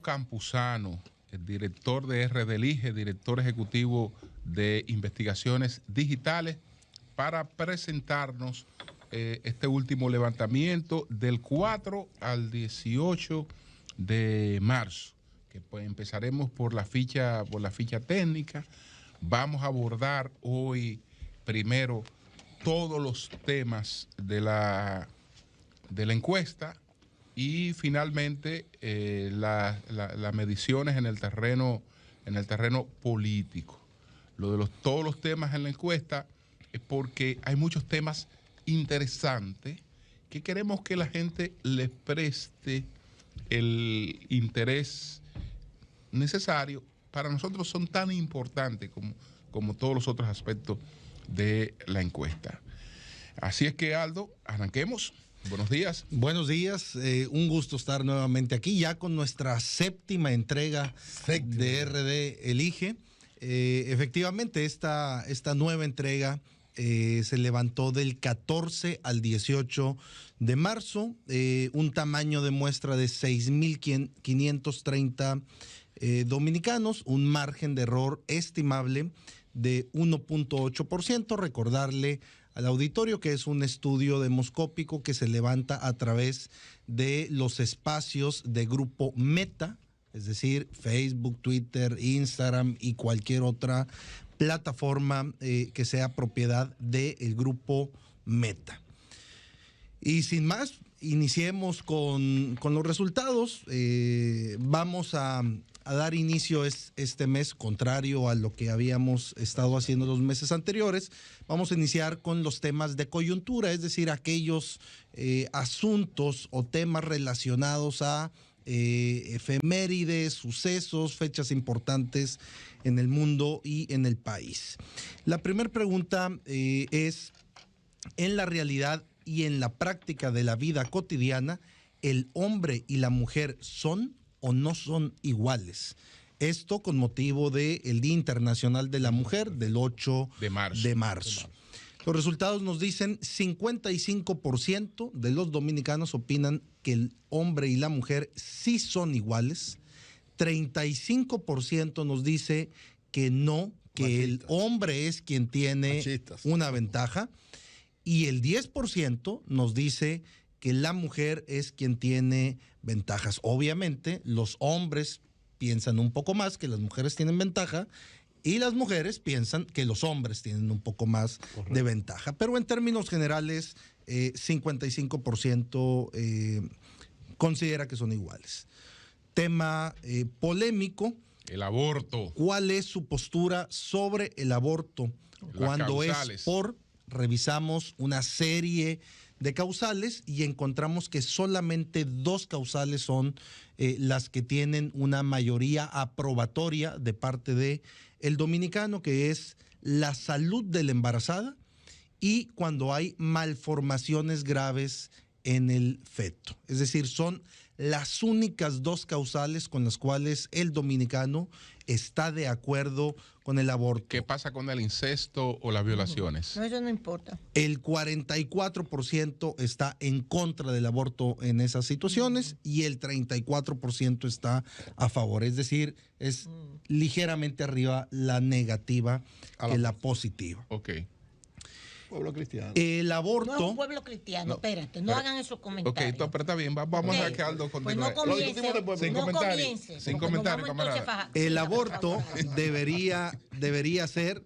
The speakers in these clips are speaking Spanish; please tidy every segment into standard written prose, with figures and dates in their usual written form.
Campuzano, el director de RD Elige, director ejecutivo de investigaciones digitales, para presentarnos este último levantamiento del 4 al 18 de marzo, que pues empezaremos por la ficha técnica. Vamos a abordar hoy primero todos los temas de la encuesta y finalmente las mediciones en el terreno político. Todos los temas en la encuesta es porque hay muchos temas interesantes que queremos que la gente les preste el interés necesario. Para nosotros son tan importantes como todos los otros aspectos de la encuesta. Así es que, Aldo, arranquemos. Buenos días. Buenos días, un gusto estar nuevamente aquí, ya con nuestra séptima entrega de RD Elige. Efectivamente, esta nueva entrega se levantó del 14 al 18 de marzo, un tamaño de muestra de 6.530 dominicanos, un margen de error estimable de 1.8%. Recordarle al auditorio que es un estudio demoscópico que se levanta a través de los espacios de grupo Meta, es decir, Facebook, Twitter, Instagram y cualquier otra plataforma que sea propiedad del grupo Meta. Y sin más, iniciemos con los resultados. Vamos a dar inicio este mes, contrario a lo que habíamos estado haciendo los meses anteriores. Vamos a iniciar con los temas de coyuntura, es decir, aquellos asuntos o temas relacionados a efemérides, sucesos, fechas importantes en el mundo y en el país. La primera pregunta es, en la realidad y en la práctica de la vida cotidiana, ¿el hombre y la mujer son o no son iguales? Esto con motivo del Día Internacional de la Mujer del 8 de marzo. Los resultados nos dicen 55% de los dominicanos opinan que el hombre y la mujer sí son iguales, 35% nos dice que no, que el hombre es quien tiene una ventaja, y el 10% nos dice que la mujer es quien tiene ventajas. Obviamente, los hombres piensan un poco más que las mujeres tienen ventaja y las mujeres piensan que los hombres tienen un poco más de ventaja. Pero en términos generales, 55% considera que son iguales. Tema polémico. El aborto. ¿Cuál es su postura sobre el aborto? Cuando es por... Revisamos una serie de causales y encontramos que solamente 2 causales son las que tienen una mayoría aprobatoria de parte de el dominicano, que es la salud de la embarazada y cuando hay malformaciones graves en el feto. Es decir, son las únicas 2 causales con las cuales el dominicano está de acuerdo con el aborto. ¿Qué pasa con el incesto o las violaciones? No, eso no importa. El 44% está en contra del aborto en esas situaciones y el 34% está a favor. Es decir, es ligeramente arriba la negativa que la positiva. Ok. Pueblo cristiano. El aborto... No es un pueblo cristiano, espérate, no hagan esos comentarios. Ok, pero está bien, vamos a que Aldo continúe. Pues no comience, sin comentario, camarada. El aborto debería ser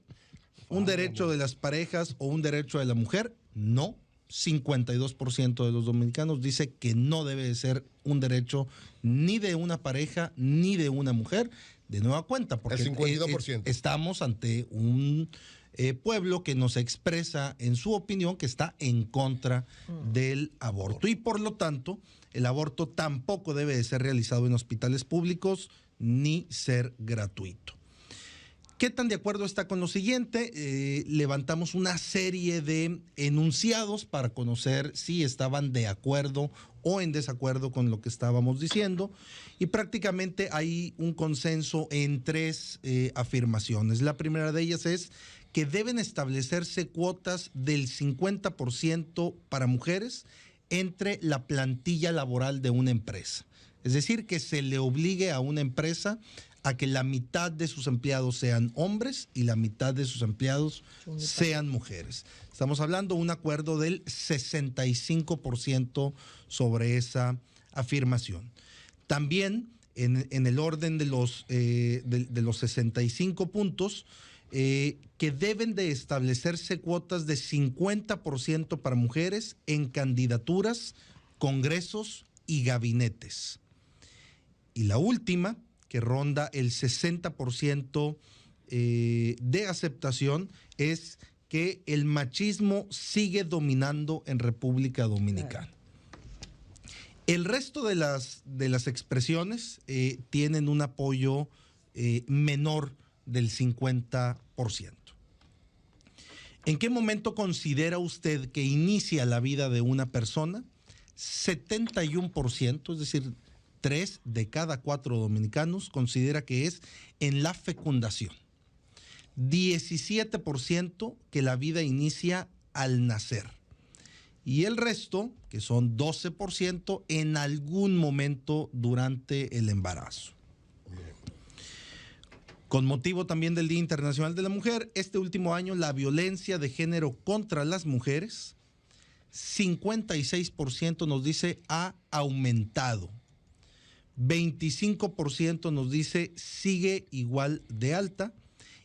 un derecho de las parejas o un derecho de la mujer. No, 52% de los dominicanos dice que no debe de ser un derecho ni de una pareja ni de una mujer. De nueva cuenta, porque el 52%. Estamos ante un pueblo que nos expresa en su opinión que está en contra del aborto y por lo tanto el aborto tampoco debe de ser realizado en hospitales públicos ni ser gratuito. ¿Qué tan de acuerdo está con lo siguiente? Levantamos una serie de enunciados para conocer si estaban de acuerdo o en desacuerdo con lo que estábamos diciendo y prácticamente hay un consenso en 3 afirmaciones. La primera de ellas es que deben establecerse cuotas del 50% para mujeres entre la plantilla laboral de una empresa. Es decir, que se le obligue a una empresa a que la mitad de sus empleados sean hombres y la mitad de sus empleados sean mujeres. Estamos hablando de un acuerdo del 65% sobre esa afirmación. También en el orden de los 65 puntos, que deben de establecerse cuotas de 50% para mujeres en candidaturas, congresos y gabinetes. Y la última, que ronda el 60% de aceptación, es que el machismo sigue dominando en República Dominicana. El resto de las expresiones tienen un apoyo menor del 50%. ¿En qué momento considera usted que inicia la vida de una persona? 71%, es decir, 3 de cada 4 dominicanos considera que es en la fecundación. 17% que la vida inicia al nacer. Y el resto, que son 12%, en algún momento durante el embarazo. Con motivo también del Día Internacional de la Mujer, este último año la violencia de género contra las mujeres, 56% nos dice ha aumentado. 25% nos dice sigue igual de alta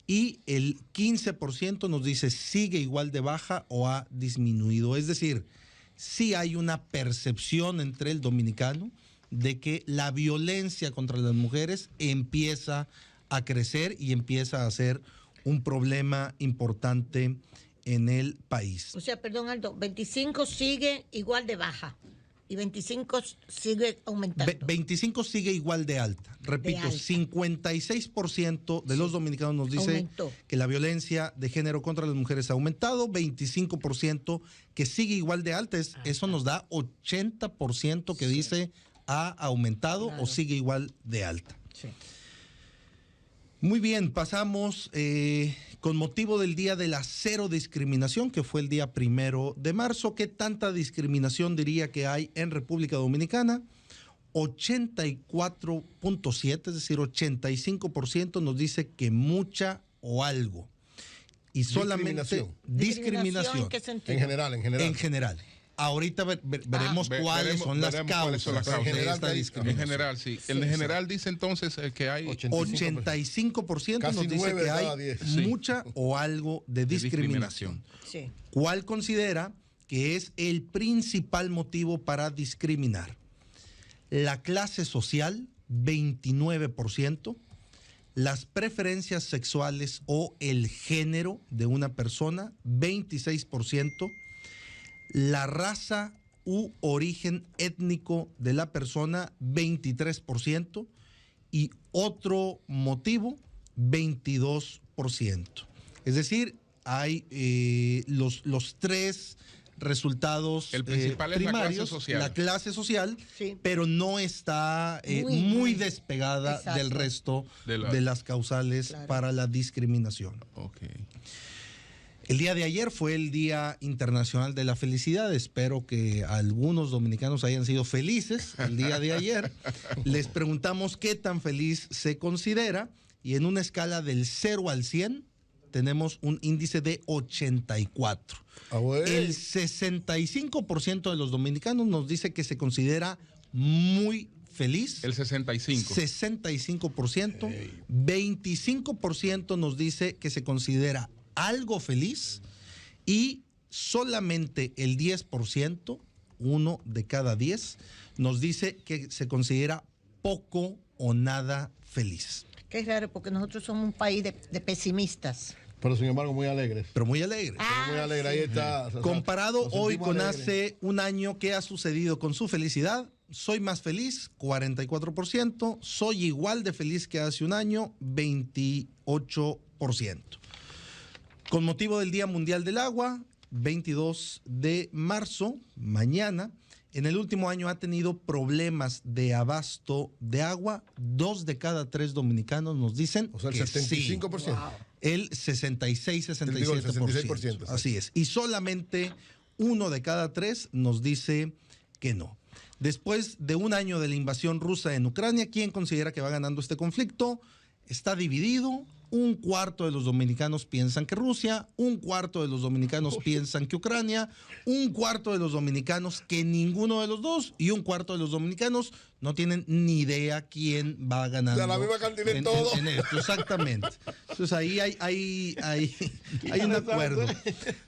y el 15% nos dice sigue igual de baja o ha disminuido. Es decir, sí hay una percepción entre el dominicano de que la violencia contra las mujeres empieza a crecer y empieza a ser un problema importante en el país. O sea, perdón, Aldo, 25 sigue igual de baja y 25 sigue aumentando. 25 sigue igual de alta. Repito, de alta. 56% de los dominicanos nos dice Aumentó. que la violencia de género contra las mujeres ha aumentado, 25% que sigue igual de alta. Eso nos da 80% que dice ha aumentado o sigue igual de alta. Sí. Muy bien, pasamos con motivo del Día de la Cero Discriminación, que fue el día 1 de marzo. ¿Qué tanta discriminación diría que hay en República Dominicana? 84.7, es decir, 85% nos dice que mucha o algo. Y solamente discriminación. ¿En qué sentido? En general. En general. Ahorita veremos cuáles son las causas de esta discriminación. En general, sí. En general dice entonces que hay 85% nos dice que hay mucha o algo de discriminación. Sí. ¿Cuál considera que es el principal motivo para discriminar? La clase social, 29%. Las preferencias sexuales o el género de una persona, 26%. La raza u origen étnico de la persona, 23%, y otro motivo, 22%. Es decir, hay los tres resultados el principal primarios, es la clase social, sí, pero no está muy despegada exacto, del resto de las causales, claro, para la discriminación. Okay. El día de ayer fue el Día Internacional de la Felicidad. Espero que algunos dominicanos hayan sido felices el día de ayer. Les preguntamos qué tan feliz se considera y en una escala del 0 al 100 tenemos un índice de 84. El 65% de los dominicanos nos dice que se considera muy feliz. El 65%. 65%. 25% nos dice que se considera algo feliz y solamente el 10%, 1 de cada 10, nos dice que se considera poco o nada feliz. Qué raro, porque nosotros somos un país de pesimistas. Pero sin embargo muy alegres. Pero muy alegres. Muy alegre, ahí está. Comparado hoy con hace un año, ¿qué ha sucedido con su felicidad? Soy más feliz, 44%. Soy igual de feliz que hace un año, 28%. Con motivo del Día Mundial del Agua, 22 de marzo, mañana, en el último año ha tenido problemas de abasto de agua. 2 de cada 3 dominicanos nos dicen, o sea, el 75%. Sí. Wow. El 66-67%. Así es. Y solamente 1 de cada 3 nos dice que no. Después de un año de la invasión rusa en Ucrania, ¿quién considera que va ganando este conflicto? Está dividido. Un cuarto de los dominicanos piensan que Rusia, un cuarto de los dominicanos piensan que Ucrania, un cuarto de los dominicanos que ninguno de los dos, y un cuarto de los dominicanos no tienen ni idea quién va ganando. De la misma cantina en todo. En esto, exactamente. Entonces ahí hay un acuerdo.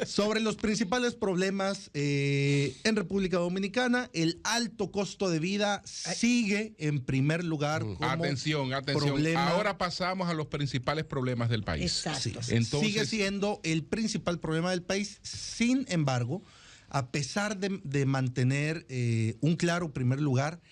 Sobre los principales problemas en República Dominicana, el alto costo de vida sigue en primer lugar como Atención. problema. Ahora pasamos a los principales problemas del país. Exacto. Sí, Entonces, sigue siendo el principal problema del país. Sin embargo, a pesar de mantener un claro primer lugar,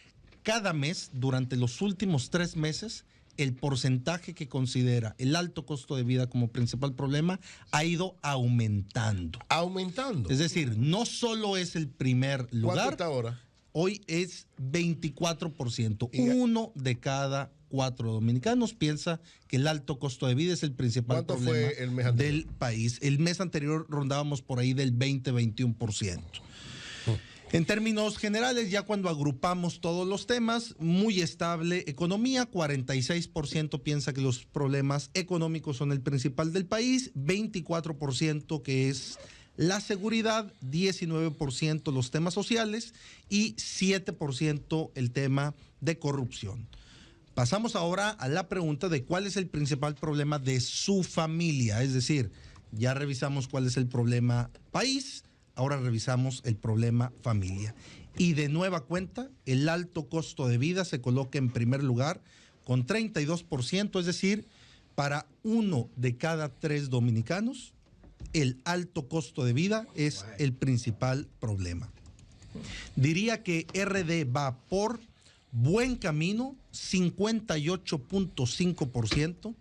cada mes, durante los últimos 3 meses, el porcentaje que considera el alto costo de vida como principal problema ha ido aumentando. Aumentando. Es decir, no solo es el primer ¿Cuánto lugar, está ahora? hoy es 24%. Uno de cada 4 dominicanos piensa que el alto costo de vida es el principal ¿Cuánto problema fue el mes anterior? del país. El mes anterior rondábamos por ahí del 20-21%. En términos generales, ya cuando agrupamos todos los temas, muy estable economía, 46% piensa que los problemas económicos son el principal del país, 24% que es la seguridad, 19% los temas sociales y 7% el tema de corrupción. Pasamos ahora a la pregunta de cuál es el principal problema de su familia, es decir, ya revisamos cuál es el problema país. Ahora revisamos el problema familia. Y de nueva cuenta, el alto costo de vida se coloca en primer lugar con 32%, es decir, para 1 de cada 3 dominicanos, el alto costo de vida es el principal problema. Diría que RD va por buen camino, 58.5%,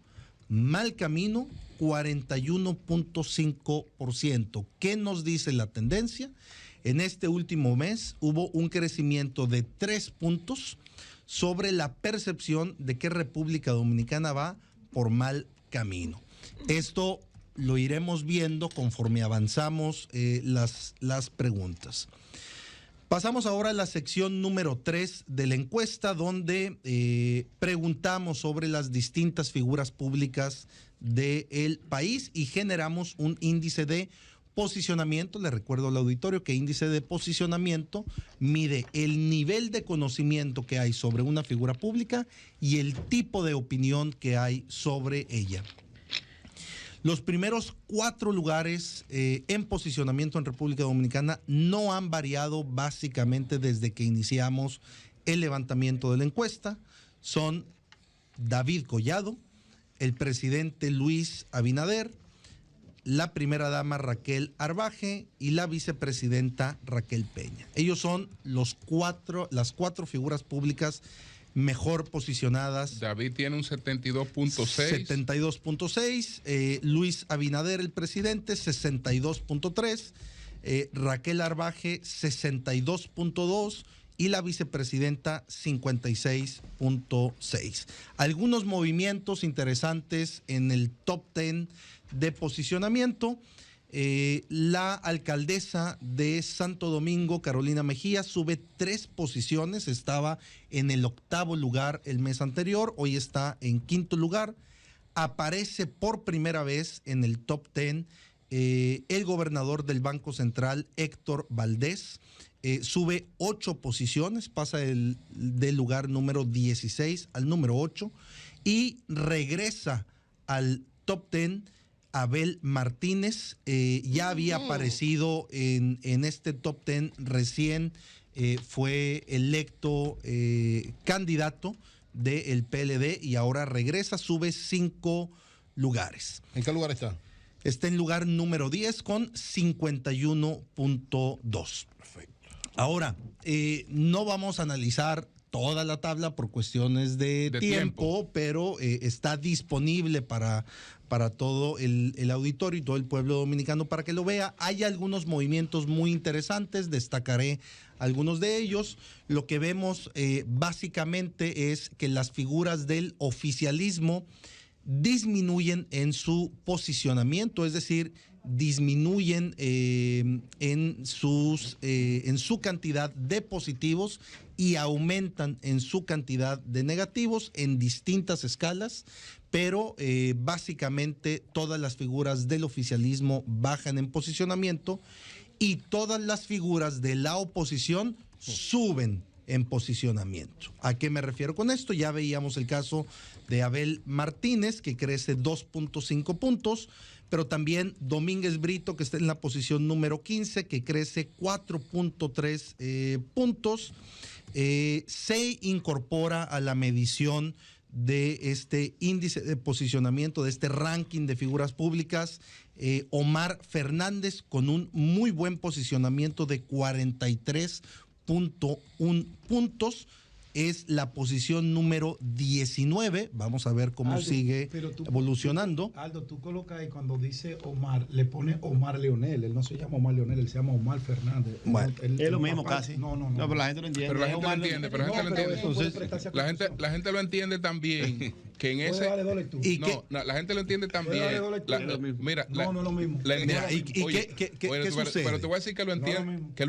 mal camino, 41.5%. ¿Qué nos dice la tendencia? En este último mes hubo un crecimiento de 3 puntos sobre la percepción de que República Dominicana va por mal camino. Esto lo iremos viendo conforme avanzamos las preguntas. Pasamos ahora a la sección número 3 de la encuesta, donde preguntamos sobre las distintas figuras públicas del país y generamos un índice de posicionamiento. Le recuerdo al auditorio que índice de posicionamiento mide el nivel de conocimiento que hay sobre una figura pública y el tipo de opinión que hay sobre ella. Los primeros 4 lugares en posicionamiento en República Dominicana no han variado básicamente desde que iniciamos el levantamiento de la encuesta. Son David Collado, el presidente Luis Abinader, la primera dama Raquel Arbaje y la vicepresidenta Raquel Peña. Ellos son las 4 figuras públicas mejor posicionadas. David tiene un 72.6. 72.6. Luis Abinader, el presidente, 62.3. Raquel Arbaje, 62.2. Y la vicepresidenta, 56.6. Algunos movimientos interesantes en el top 10 de posicionamiento. La alcaldesa de Santo Domingo, Carolina Mejía, sube 3 posiciones. Estaba en el 8º lugar el mes anterior, hoy está en 5º lugar. Aparece por primera vez en el top 10 el gobernador del Banco Central, Héctor Valdés. Sube 8 posiciones, pasa del lugar número 16 al número 8 y regresa al top 10 Abel Martínez. Ya había aparecido en este top 10 recién, fue electo candidato del PLD y ahora regresa, sube 5 lugares. ¿En qué lugar está? Está en lugar número 10 con 51.2. Perfecto. Ahora, no vamos a analizar toda la tabla por cuestiones de tiempo, pero está disponible para todo el auditorio y todo el pueblo dominicano para que lo vea. Hay algunos movimientos muy interesantes, destacaré algunos de ellos. Lo que vemos básicamente es que las figuras del oficialismo disminuyen en su posicionamiento, es decir, disminuyen en su cantidad de positivos y aumentan en su cantidad de negativos en distintas escalas, pero básicamente todas las figuras del oficialismo bajan en posicionamiento y todas las figuras de la oposición suben en posicionamiento. ¿A qué me refiero con esto? Ya veíamos el caso de Abel Martínez, que crece 2.5 puntos, pero también Domínguez Brito, que está en la posición número 15, que crece 4.3 puntos. Se incorpora a la medición de este índice de posicionamiento, de este ranking de figuras públicas, Omar Fernández, con un muy buen posicionamiento de 43.1 puntos. Es la posición número 19. Vamos a ver cómo sigue evolucionando. Aldo, tú colocas ahí cuando dice Omar, le pone Omar Leonel. Él no se llama Omar Leonel, él se llama Omar Fernández. Bueno, es lo mismo casi. No, pero la gente lo entiende. Pero la gente lo entiende, la gente lo entiende también que en ese... la gente lo entiende también. Mira, no es lo mismo. ¿Qué sucede? Pero te voy a decir que lo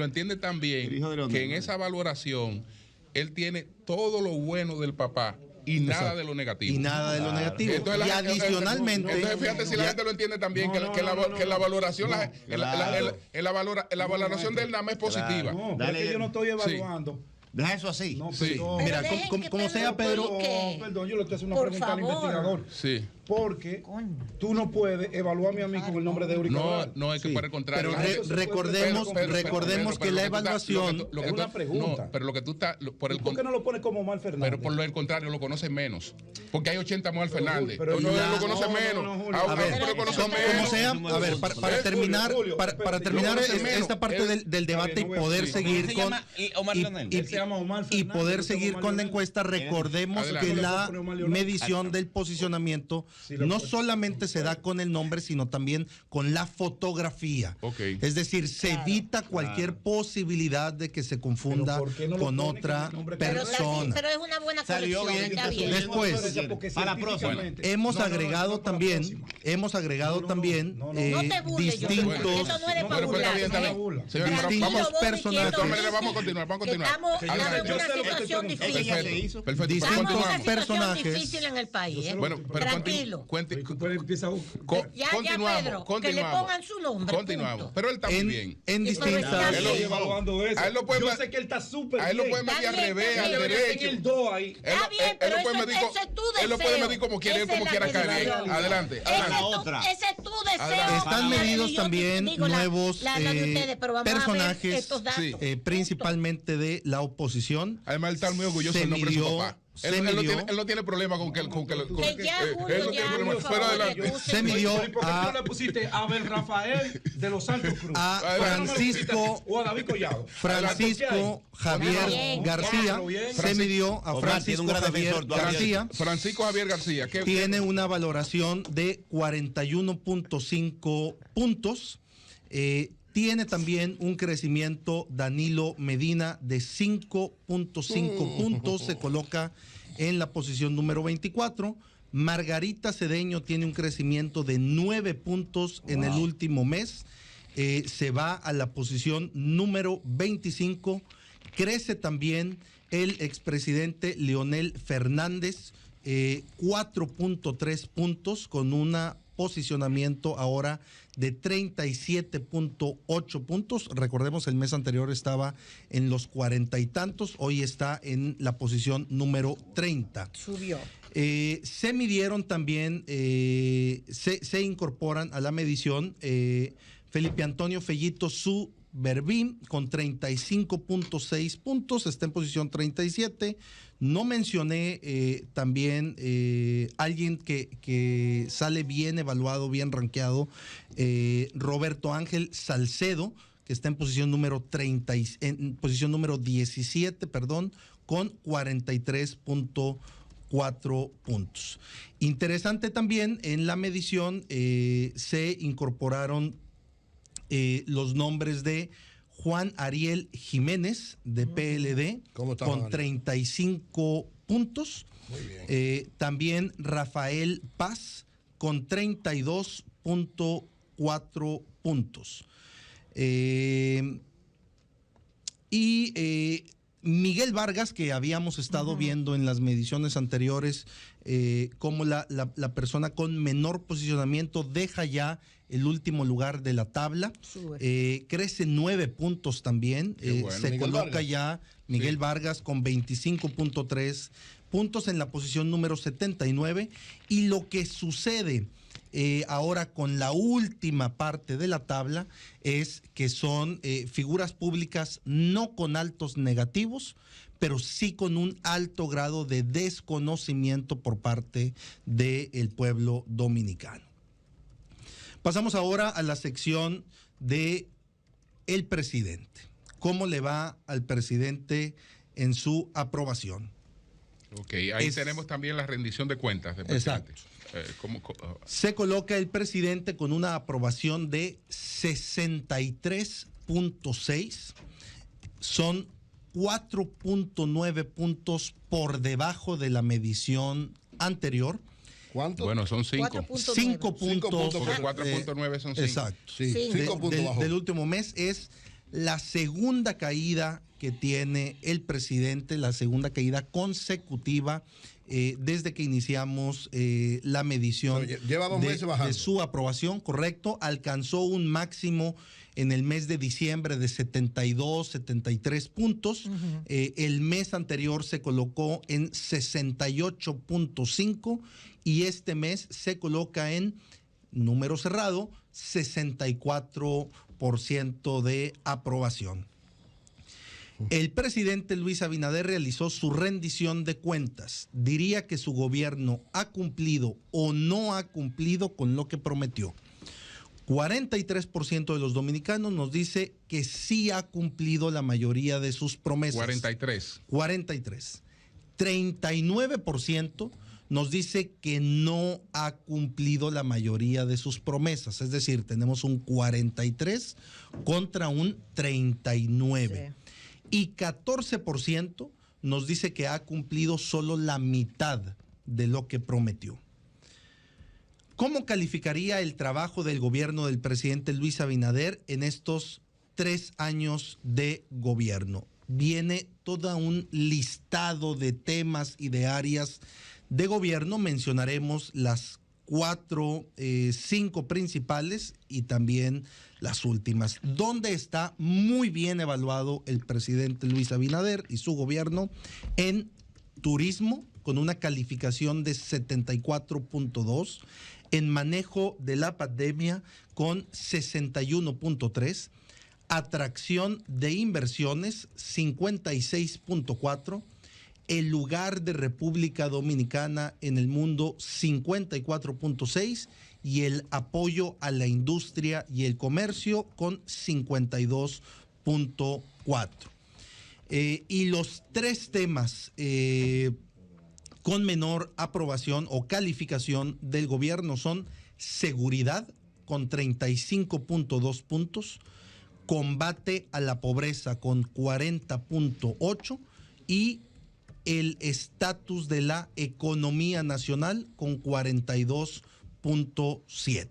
entiende también, que en esa valoración él tiene todo lo bueno del papá y nada de lo negativo. Y nada de lo negativo. Entonces, y adicionalmente... Entonces, fíjate si la gente lo entiende también, que la valoración la valoración de él nada más es positiva. No, es que yo no estoy evaluando. Deja eso así. No, sí. Mira, como sea, Pedro... Perdón, yo le estoy haciendo una pregunta al investigador. Sí. Porque tú no puedes evaluarme a mí con el nombre de Eurico Cabral. No, es que por el contrario. Pero recordemos que la evaluación... Es una pregunta. No, pero lo que tú estás... ¿Por qué no lo pones como Omar Fernández? Pero por el contrario, lo conoces menos. Porque hay 80 Omar Fernández. Pero no lo conoce menos. A ver, como sea, a ver, para terminar esta parte del debate y poder seguir con... Y poder seguir con la encuesta, recordemos que la medición del posicionamiento no solamente se da con el nombre, sino también con la fotografía. Es decir, se evita cualquier posibilidad de que se confunda con otra persona. Pero es una buena corrección. Después, a la próxima. hemos agregado también distintos personajes. Vamos a continuar. Estamos en una situación difícil. Distintos personajes. Difícil en el país. Bueno, pero tranquilo. Continuamos. Que le pongan su nombre. Continuamos. Pero él está muy bien. En distintas. Yo sé que él está súper bien. A él lo puede medir al revés, al derecho. Está bien, pero ese es tu deseo. Él lo puede medir como quiera caer. Adelante. Ese es tu deseo. Están medidos también nuevos personajes, principalmente de la oposición. Además, él está muy orgulloso del nombre de su papá. Él no tiene problema con que se midió a... le pusiste a Abel Rafael de los Santos Cruz? A Francisco o a David Collado. Francisco Javier García. Se midió a Francisco Javier García. Francisco Javier García. Tiene una valoración de 41.5 puntos. Tiene también un crecimiento Danilo Medina de 5.5 puntos, se coloca en la posición número 24. Margarita Cedeño tiene un crecimiento de 9 puntos en el último mes, se va a la posición número 25. Crece también el expresidente Leonel Fernández, 4.3 puntos con un posicionamiento ahora de 37.8 puntos. Recordemos, el mes anterior estaba en los 40 y tantos, hoy está en la posición número 30. Subió. Se midieron también, se incorporan a la medición Felipe Antonio Fellito Suberbín con 35.6 puntos, está en posición 37. No mencioné también alguien que sale bien evaluado, bien rankeado, Roberto Ángel Salcedo, que está en posición número 17, con 43.4 puntos. Interesante también, en la medición se incorporaron los nombres de Juan Ariel Jiménez, de PLD, con 35 puntos. Muy bien. También Rafael Paz, con 32.1 4 puntos. Miguel Vargas, que habíamos estado viendo en las mediciones anteriores, como la persona con menor posicionamiento deja ya el último lugar de la tabla, crece 9 puntos también, bueno, se Miguel coloca Vargas. ya Miguel Vargas con 25.3 puntos en la posición número 79, y lo que sucede ahora con la última parte de la tabla es que son figuras públicas no con altos negativos, pero sí con un alto grado de desconocimiento por parte del pueblo dominicano. Pasamos ahora a la sección de el presidente. ¿Cómo le va al presidente en su aprobación? Ok, ahí tenemos también la rendición de cuentas del presidente. Se coloca el presidente con una aprobación de 63.6. Son 4.9 puntos por debajo de la medición anterior. ¿Cuánto? Bueno, son 5. 5 puntos. Porque 4.9 son 5. Exacto. Sí, 5 puntos bajo. Del último mes. Es la segunda caída que tiene el presidente, la segunda caída consecutiva desde que iniciamos la medición. Lleva 2 meses bajando. De su aprobación, correcto. Alcanzó un máximo en el mes de diciembre de 72, 73 puntos. El mes anterior se colocó en 68.5 y este mes se coloca en, número cerrado, 64% de aprobación. El presidente Luis Abinader realizó su rendición de cuentas. Diría que su gobierno ha cumplido o no ha cumplido con lo que prometió. 43% de los dominicanos nos dice que sí ha cumplido la mayoría de sus promesas. 43. 39% nos dice que no ha cumplido la mayoría de sus promesas. Es decir, tenemos un 43 contra un 39. Sí. Y 14% nos dice que ha cumplido solo la mitad de lo que prometió. ¿Cómo calificaría el trabajo del gobierno del presidente Luis Abinader en estos 3 años de gobierno? Viene todo un listado de temas y de áreas de gobierno. Mencionaremos las 5 principales y también las últimas. ¿Dónde está muy bien evaluado el presidente Luis Abinader y su gobierno? En turismo, con una calificación de 74.2, en manejo de la pandemia con 61.3, atracción de inversiones 56.4, el lugar de República Dominicana en el mundo 54.6 y el apoyo a la industria y el comercio con 52.4. Y los 3 temas con menor aprobación o calificación del gobierno son seguridad con 35.2 puntos, combate a la pobreza con 40.8 y el estatus de la economía nacional con 42.7.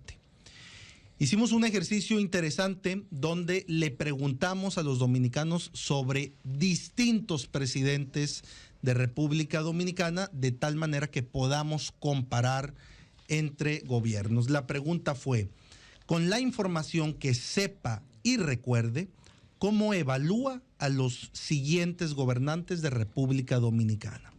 Hicimos un ejercicio interesante donde le preguntamos a los dominicanos sobre distintos presidentes de República Dominicana de tal manera que podamos comparar entre gobiernos. La pregunta fue, con la información que sepa y recuerde, ¿cómo evalúa a los siguientes gobernantes de República Dominicana?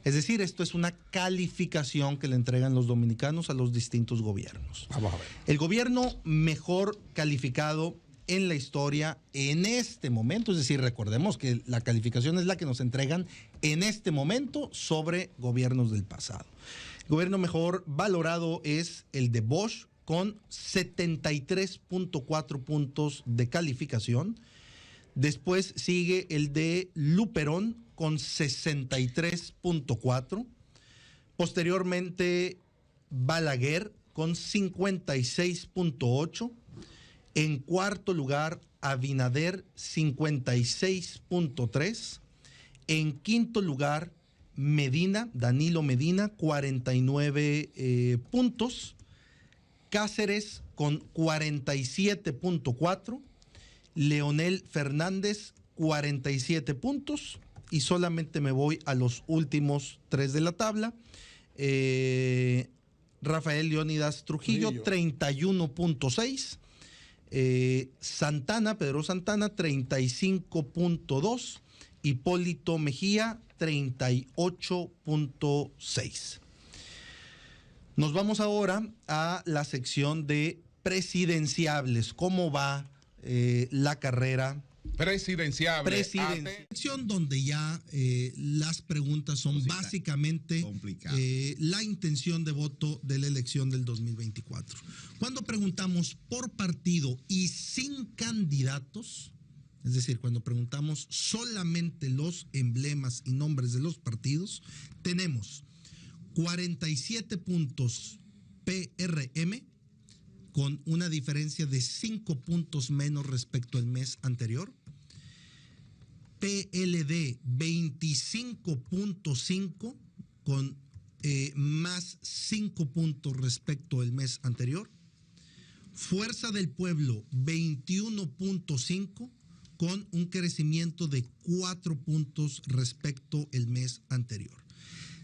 Es decir, esto es una calificación que le entregan los dominicanos a los distintos gobiernos. Vamos a ver. El gobierno mejor calificado en la historia en este momento, es decir, recordemos que la calificación es la que nos entregan en este momento sobre gobiernos del pasado. El gobierno mejor valorado es el de Bosch con 73.4 puntos de calificación. Después sigue el de Luperón con 63.4. Posteriormente Balaguer con 56.8. En cuarto lugar, Abinader, 56.3. En quinto lugar, Medina, Danilo Medina, 49 puntos. Cáceres con 47.4, Leonel Fernández 47 puntos, y solamente me voy a los últimos 3 de la tabla. Rafael Leónidas Trujillo 31.6, Pedro Santana 35.2, Hipólito Mejía 38.6. Nos vamos ahora a la sección de presidenciables. ¿Cómo va la carrera presidenciable? Sección donde ya las preguntas son básicamente la intención de voto de la elección del 2024. Cuando preguntamos por partido y sin candidatos, es decir, cuando preguntamos solamente los emblemas y nombres de los partidos, tenemos 47 puntos PRM, con una diferencia de 5 puntos menos respecto al mes anterior. PLD 25.5, con más 5 puntos respecto al mes anterior. Fuerza del Pueblo 21.5, con un crecimiento de 4 puntos respecto al mes anterior.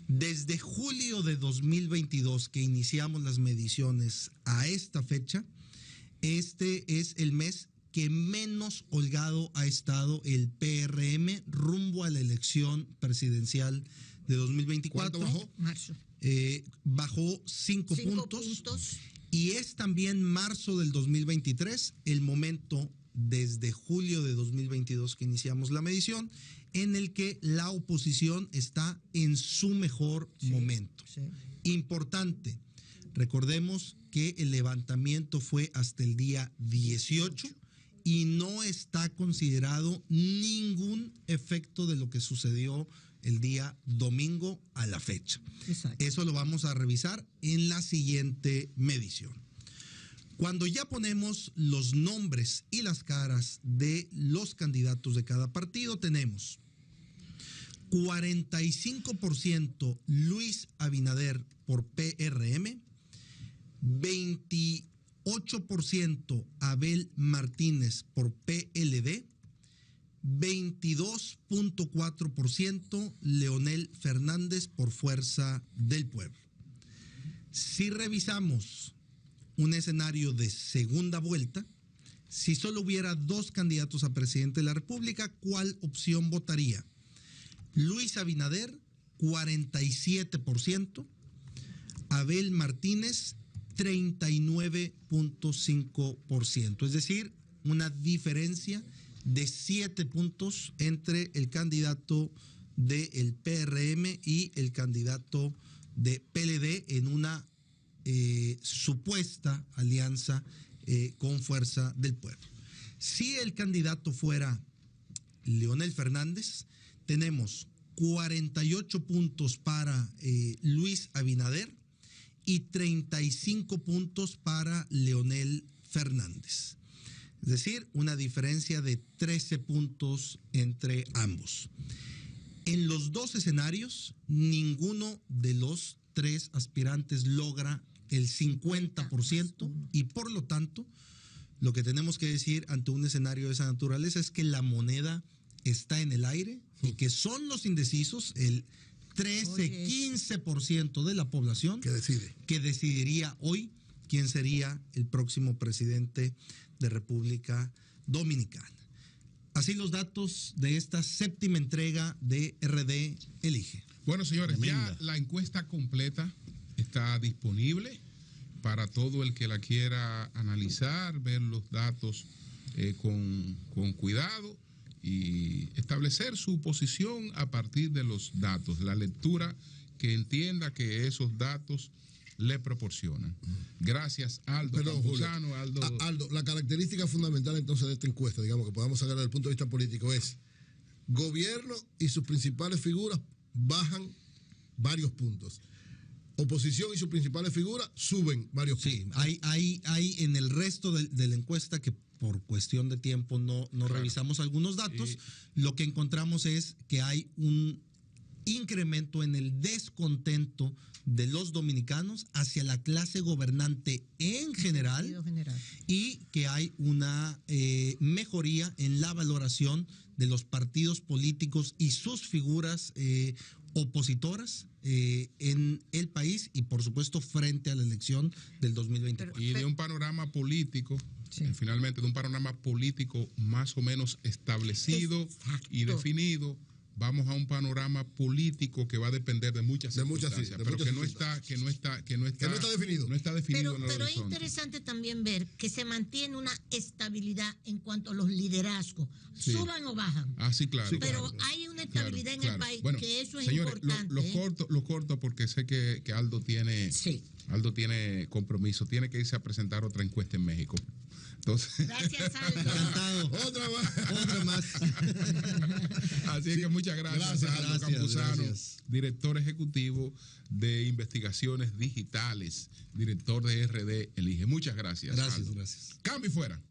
Desde julio de 2022, que iniciamos las mediciones, a esta fecha, este es el mes que menos holgado ha estado el PRM rumbo a la elección presidencial de 2024. ¿Cuánto bajó? Marzo. Bajó 5 puntos. Y es también marzo del 2023, el momento desde julio de 2022 que iniciamos la medición, en el que la oposición está en su mejor momento. Sí. Importante, recordemos que el levantamiento fue hasta el día 18 y no está considerado ningún efecto de lo que sucedió el día domingo a la fecha. Exacto. Eso lo vamos a revisar en la siguiente medición. Cuando ya ponemos los nombres y las caras de los candidatos de cada partido, tenemos 45% Luis Abinader por PRM, 28% Abel Martínez por PLD, 22.4% Leonel Fernández por Fuerza del Pueblo. Si revisamos un escenario de segunda vuelta, si solo hubiera 2 candidatos a presidente de la República, ¿cuál opción votaría? Luis Abinader, 47%, Abel Martínez, 39.5%, es decir, una diferencia de 7 puntos entre el candidato del PRM y el candidato de PLD en una supuesta alianza con Fuerza del Pueblo. Si el candidato fuera Leonel Fernández, tenemos 48 puntos para Luis Abinader y 35 puntos para Leonel Fernández. Es decir, una diferencia de 13 puntos entre ambos. En los 2 escenarios, ninguno de los 3 aspirantes logra el 50%, y por lo tanto, lo que tenemos que decir ante un escenario de esa naturaleza es que la moneda está en el aire y que son los indecisos, el 13-15% de la población que decidiría hoy quién sería el próximo presidente de República Dominicana. Así los datos de esta 7ª entrega de RD Elige. Bueno, señores, ya la encuesta completa está disponible para todo el que la quiera analizar, ver los datos con cuidado y establecer su posición a partir de los datos, la lectura que entienda que esos datos le proporcionan. Gracias, Aldo. Perdón, Campuzano, Julio. Aldo, la característica fundamental entonces de esta encuesta, digamos, que podamos sacar desde el punto de vista político, es gobierno y sus principales figuras bajan varios puntos. Oposición y sus principales figuras suben varios puntos. Sí, hay en el resto de la encuesta, que por cuestión de tiempo no revisamos algunos datos, lo que encontramos es que hay un incremento en el descontento de los dominicanos hacia la clase gobernante en general y que hay una mejoría en la valoración de los partidos políticos y sus figuras opositoras en el país y por supuesto frente a la elección del 2024. Y de un panorama político, finalmente de un panorama político más o menos establecido y definido, vamos a un panorama político que va a depender de muchas circunstancias, pero que no está definido. No está definido en el pero es horizonte. interesante también ver que se mantiene una estabilidad en cuanto a los liderazgos, suban o bajan. Sí, claro. Pero hay una estabilidad en el país, bueno, que eso es señores, importante. Lo corto porque sé que Aldo tiene compromiso, tiene que irse a presentar otra encuesta en México. Entonces, gracias, Aldo. Encantado. Otra más. Así es que muchas gracias, Aldo Campuzano, director ejecutivo de investigaciones digitales, director de RD Elige. Muchas gracias. Gracias. Cambio y fuera.